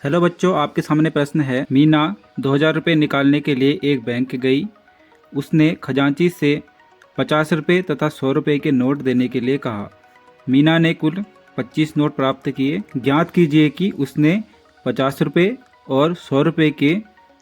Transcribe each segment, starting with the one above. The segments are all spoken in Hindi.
हेलो बच्चों, आपके सामने प्रश्न है। मीना 2000 रुपये निकालने के लिए एक बैंक गई। उसने खजांची से 50 रुपये तथा 100 रुपये के नोट देने के लिए कहा। मीना ने कुल 25 नोट प्राप्त किए। ज्ञात कीजिए कि उसने 50 रुपये और 100 रुपये के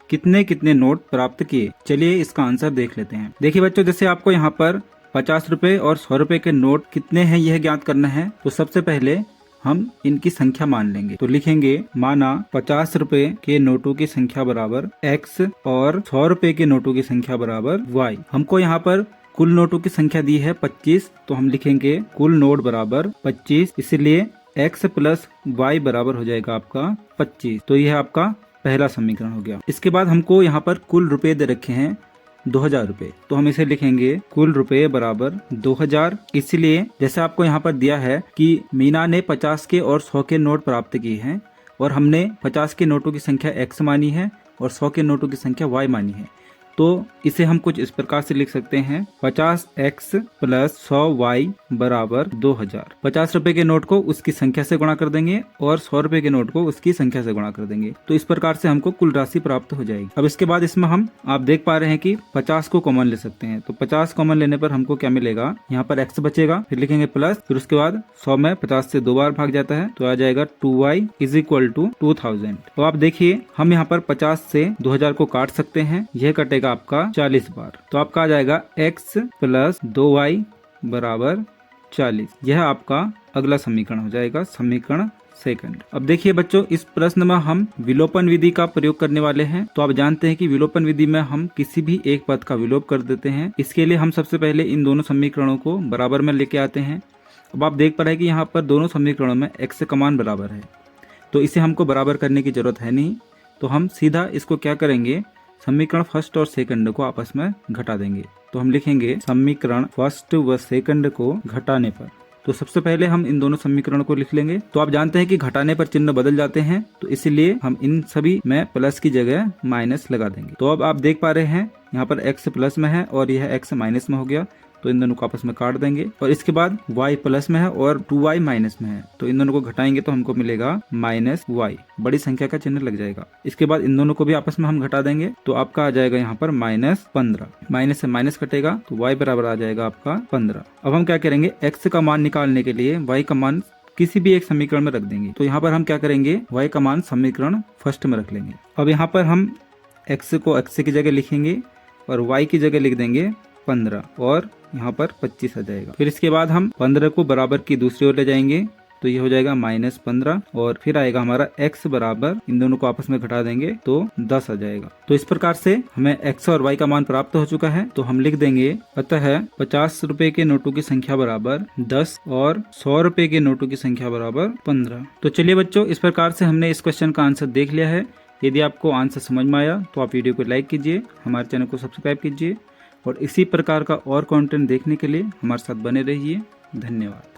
कितने कितने नोट प्राप्त किए। चलिए इसका आंसर देख लेते हैं। देखिए बच्चों, जैसे आपको यहाँ पर 50 रुपये और 100 रुपये के नोट कितने हैं यह ज्ञात करना है, तो सबसे पहले हम इनकी संख्या मान लेंगे। तो लिखेंगे माना 50 रुपए के नोटों की संख्या बराबर x और 100 रुपए के नोटों की संख्या बराबर y। हमको यहाँ पर कुल नोटों की संख्या दी है 25, तो हम लिखेंगे कुल नोट बराबर 25, इसलिए x प्लस y बराबर हो जाएगा आपका 25। तो यह आपका पहला समीकरण हो गया। इसके बाद हमको यहाँ पर कुल रुपए दे रखे हैं 2000 रुपये, तो हम इसे लिखेंगे कुल रुपए बराबर 2000। इसलिए जैसे आपको यहाँ पर दिया है कि मीना ने 50 के और 100 के नोट प्राप्त किए हैं और हमने 50 के नोटों की संख्या x मानी है और 100 के नोटों की संख्या y मानी है, तो इसे हम कुछ इस प्रकार से लिख सकते हैं 50x प्लस 100y बराबर 2000। 50 रुपए के नोट को उसकी संख्या से गुणा कर देंगे और 100 रुपए के नोट को उसकी संख्या से गुणा कर देंगे, तो इस प्रकार से हमको कुल राशि प्राप्त हो जाएगी। अब इसके बाद इसमें हम आप देख पा रहे हैं कि 50 को कॉमन ले सकते हैं, तो 50 कॉमन लेने पर हमको क्या मिलेगा, यहाँ पर x बचेगा, फिर लिखेंगे प्लस, फिर उसके बाद 100 में 50 से 2 बार भाग जाता है, तो आ जाएगा 2y इज इक्वल टू 2000। तो आप देखिए हम यहाँ पर 50 से 2000 को काट सकते हैं, यह कटेगा आपका 40 बार, तो आपका आ जाएगा x प्लस 2y बराबर 40। यह आपका अगला समीकरण हो जाएगा, समीकरण सेकंड। अब देखिए बच्चों, इस प्रश्न में हम विलोपन विधि का प्रयोग करने वाले हैं। तो आप जानते हैं कि विलोपन विधि में हम किसी भी एक पद का विलोप कर देते हैं। इसके लिए हम सबसे पहले इन दोनों समीकरणों को बराबर में लेके आते हैं। अब आप देख पा रहे हैं कि यहाँ पर दोनों समीकरणों में x का मान बराबर है, तो इसे हमको बराबर करने की जरूरत है नहीं, तो हम सीधा इसको क्या करेंगे, समीकरण फर्स्ट और सेकंड को आपस में घटा देंगे। तो हम लिखेंगे समीकरण फर्स्ट व सेकंड को घटाने पर। तो सबसे पहले हम इन दोनों समीकरणों को लिख लेंगे। तो आप जानते हैं कि घटाने पर चिन्ह बदल जाते हैं, तो इसलिए हम इन सभी में प्लस की जगह माइनस लगा देंगे। तो अब आप देख पा रहे हैं यहाँ पर x प्लस में है और यह x माइनस में हो गया, तो इन दोनों को आपस में काट देंगे। और इसके बाद y प्लस में है और 2y माइनस में है, तो इन दोनों को घटाएंगे तो हमको मिलेगा माइनस y, बड़ी संख्या का चिन्ह लग जाएगा। इसके बाद इन दोनों को भी आपस में हम घटा देंगे, तो आपका आ जाएगा यहाँ पर -15। माइनस से माइनस कटेगा तो y बराबर आ जाएगा आपका 15। अब हम क्या करेंगे, x का मान निकालने के लिए y का मान किसी भी एक समीकरण में रख देंगे। तो यहाँ पर हम क्या करेंगे, y का मान समीकरण फर्स्ट में रख लेंगे। अब यहाँ पर हम x को x की जगह लिखेंगे और y की जगह लिख देंगे 15 और यहाँ पर 25 आ जाएगा। फिर इसके बाद हम 15 को बराबर की दूसरी ओर ले जाएंगे, तो ये हो जाएगा -15 और फिर आएगा हमारा x बराबर, इन दोनों को आपस में घटा देंगे तो 10 आ जाएगा। तो इस प्रकार से हमें x और y का मान प्राप्त हो चुका है। तो हम लिख देंगे अतः 50 रुपए के नोटों की संख्या बराबर 10 और 100 रुपए के नोटों की संख्या बराबर 15। तो चलिए बच्चों, इस प्रकार से हमने इस क्वेश्चन का आंसर देख लिया है। यदि आपको आंसर समझ में आया तो आप वीडियो को लाइक कीजिए, हमारे चैनल को सब्सक्राइब कीजिए और इसी प्रकार का और कंटेंट देखने के लिए हमारे साथ बने रहिए। धन्यवाद।